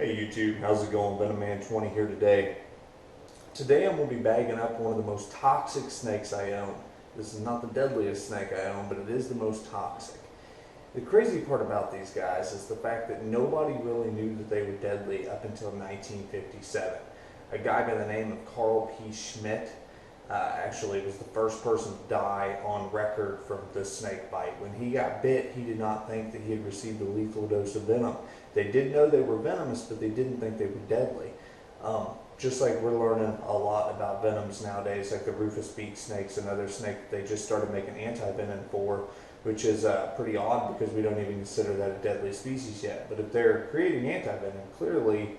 Hey YouTube, how's it going? Venom Man 20 here today. Today I'm going to be bagging up one of the most toxic snakes I own. This is not the deadliest snake I own, but it is the most toxic. The crazy part about these guys is the fact that nobody really knew that they were deadly up until 1957. A guy by the name of Carl P. Schmidt actually was the first person to die on record from this snake bite. When he got bit, he did not think that he had received a lethal dose of venom. They did know they were venomous, but they didn't think they were deadly. Just like we're learning a lot about venoms nowadays, like the Rufous beak snakes, another snake that they just started making anti-venom for, which is pretty odd because we don't even consider that a deadly species yet. But if they're creating anti-venom, clearly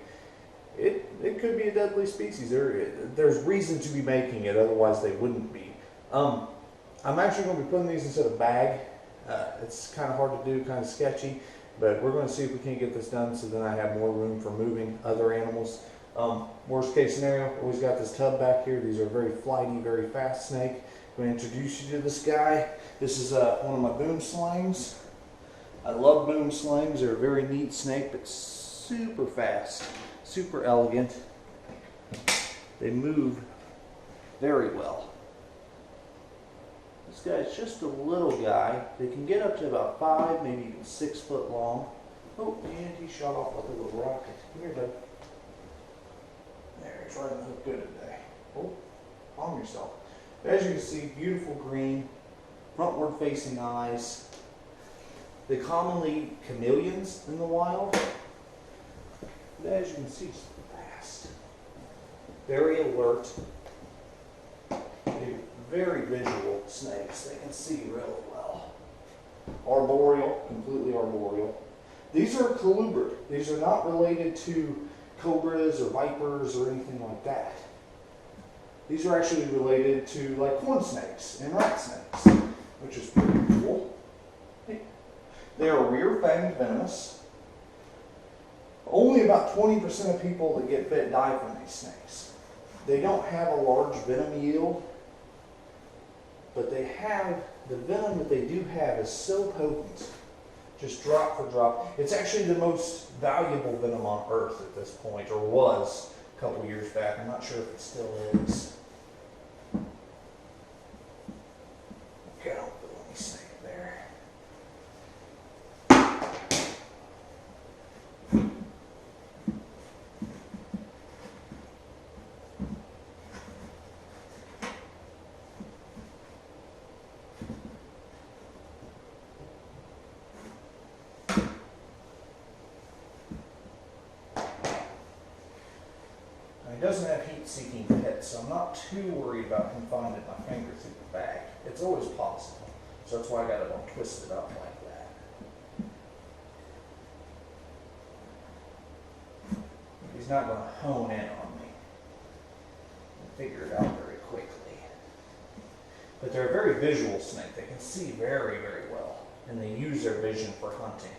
it could be a deadly species. There's reason to be making it, otherwise they wouldn't be. I'm actually going to be putting these inside a bag. It's kind of hard to do, kind of sketchy, but we're going to see if we can't get this done so then I have more room for moving other animals. Worst case scenario, always got this tub back here. These are very flighty, very fast snake. I'm going to introduce you to this guy. This is one of my Boomslangs. I love Boomslangs. They're a very neat snake, but super fast, super elegant. They move very well. This guy's just a little guy. They can get up to about 5, maybe even 6 foot long. Oh, and he shot off like a little rocket. Come here, bud. There, he's right on the hook good today. Oh, calm yourself. As you can see, beautiful green, frontward facing eyes. They commonly eat chameleons in the wild. But as you can see, it's fast. Very alert. They're very visual snakes. They can see really well. Arboreal, completely arboreal. These are colubrid. These are not related to cobras or vipers or anything like that. These are actually related to like corn snakes and rat snakes, which is pretty cool. They are rear-fanged venomous. Only about 20% of people that get bit die from these snakes. They don't have a large venom yield, but they have, the venom that they do have is so potent, just drop for drop. It's actually the most valuable venom on Earth at this point, or was a couple years back. I'm not sure if it still is. Okay, I don't put any snake there. It doesn't have heat-seeking pits, so I'm not too worried about him finding my finger through the bag. It's always possible, so that's why I got it all twisted up like that. He's not going to hone in on me and figure it out very quickly. But they're a very visual snake. They can see very, very well, and they use their vision for hunting.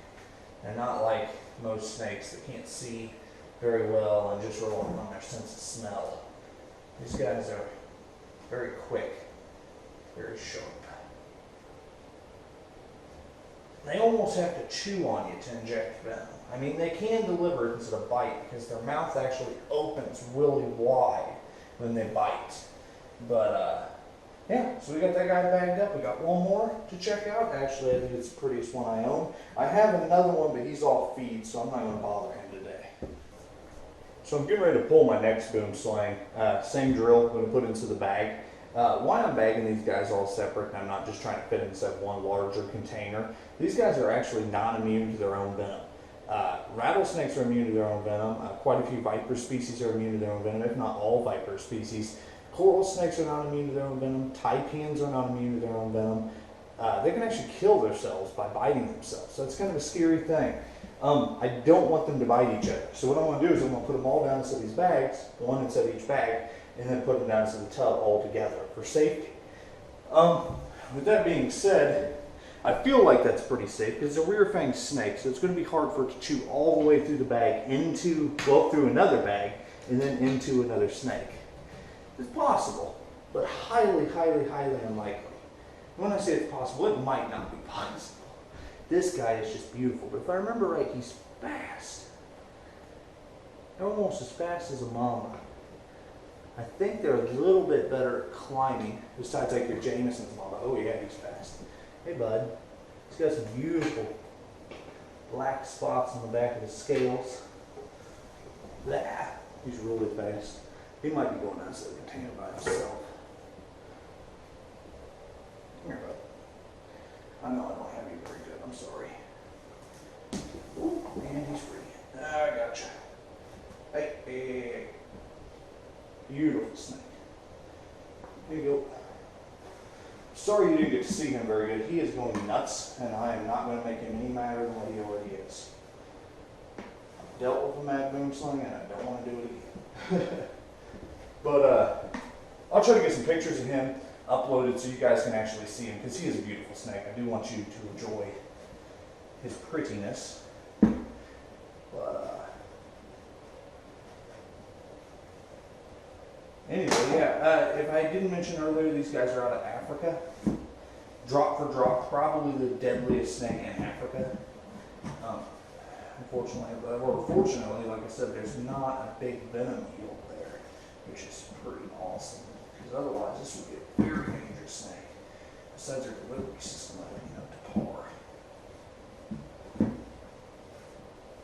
They're not like most snakes that can't see very well and just relying on their sense of smell. These guys are very quick, very sharp. They almost have to chew on you to inject venom. I mean, they can deliver it instead of bite because their mouth actually opens really wide when they bite. But yeah, so we got that guy bagged up. We got one more to check out. Actually, I think it's the prettiest one I own. I have another one, but he's off feed, so I'm not going to bother him today. So I'm getting ready to pull my next Boomslang. Same drill, I'm going to put it into the bag. Why I'm bagging these guys all separate, and I'm not just trying to fit inside one larger container. These guys are actually not immune to their own venom. Rattlesnakes are immune to their own venom. Quite a few viper species are immune to their own venom, if not all viper species. Coral snakes are not immune to their own venom. Taipans are not immune to their own venom. They can actually kill themselves by biting themselves, so it's kind of a scary thing. I don't want them to bite each other. So what I'm going to do is I'm going to put them all down inside these bags, one inside each bag, and then put them down inside the tub all together for safety. With that being said, I feel like that's pretty safe because it's a rear-fanged snake, so it's going to be hard for it to chew all the way through the bag into, well, through another bag, and then into another snake. It's possible, but highly, highly, highly unlikely. When I say it's possible, it might not be possible. This guy is just beautiful, but if I remember right, he's fast. They're almost as fast as a mamba. I think they're a little bit better at climbing, besides like your Jameson's mamba. Oh yeah, he's fast. Hey bud, he's got some beautiful black spots on the back of his scales. Blah. He's really fast. He might be going outside the container by himself. Here, bud. I know I don't have you very good. I'm sorry. Ooh, and he's free. I gotcha. Hey, hey, hey, hey. Beautiful snake. Here you go. Sorry you didn't get to see him very good. He is going nuts, and I am not going to make him any madder than what he already is. I've dealt with a mad boomslang, and I don't want to do it again. But I'll try to get some pictures of him uploaded so you guys can actually see him, because he is a beautiful snake. I do want you to enjoy his prettiness. But anyway, yeah, if I didn't mention earlier, these guys are out of Africa. Drop for drop, probably the deadliest snake in Africa. Unfortunately, or fortunately, like I said, there's not a big venom yield there, which is pretty awesome. Because otherwise, this would be a very dangerous snake. Besides their delivery system, I wouldn't know to par.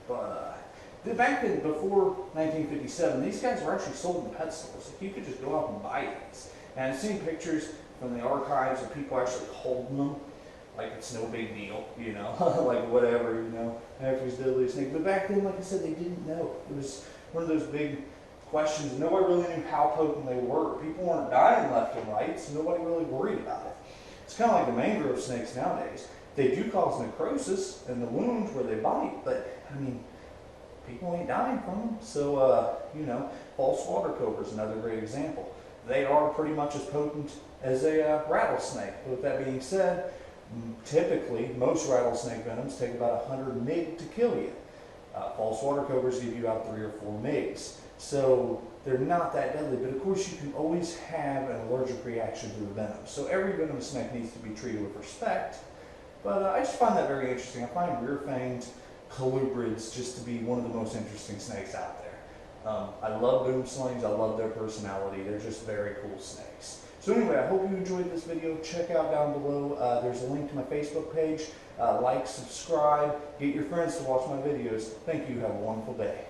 But back in before 1957, these guys were actually sold in pet stores. Like, you could just go out and buy these. And I've seen pictures from the archives of people actually holding them, like it's no big deal, you know, like whatever, you know, Africa's deadliest snake. But back then, like I said, they didn't know. It was one of those big questions. Nobody really knew how potent they were. People weren't dying left and right, so nobody really worried about it. It's kind of like the mangrove snakes nowadays. They do cause necrosis in the wounds where they bite, but I mean, people ain't dying from them. So, you know, false water cobra is another great example. They are pretty much as potent as a rattlesnake. But with that being said, typically, most rattlesnake venoms take about 100 mg to kill you. False water cobras give you about 3 or 4 mgs. So they're not that deadly, but of course you can always have an allergic reaction to the venom. So every venomous snake needs to be treated with respect. But I just find that very interesting. I find rear-fanged colubrids just to be one of the most interesting snakes out there. I love boomslangs. I love their personality. They're just very cool snakes. So anyway, I hope you enjoyed this video. Check out down below. There's a link to my Facebook page. Like, subscribe, get your friends to watch my videos. Thank you. Have a wonderful day.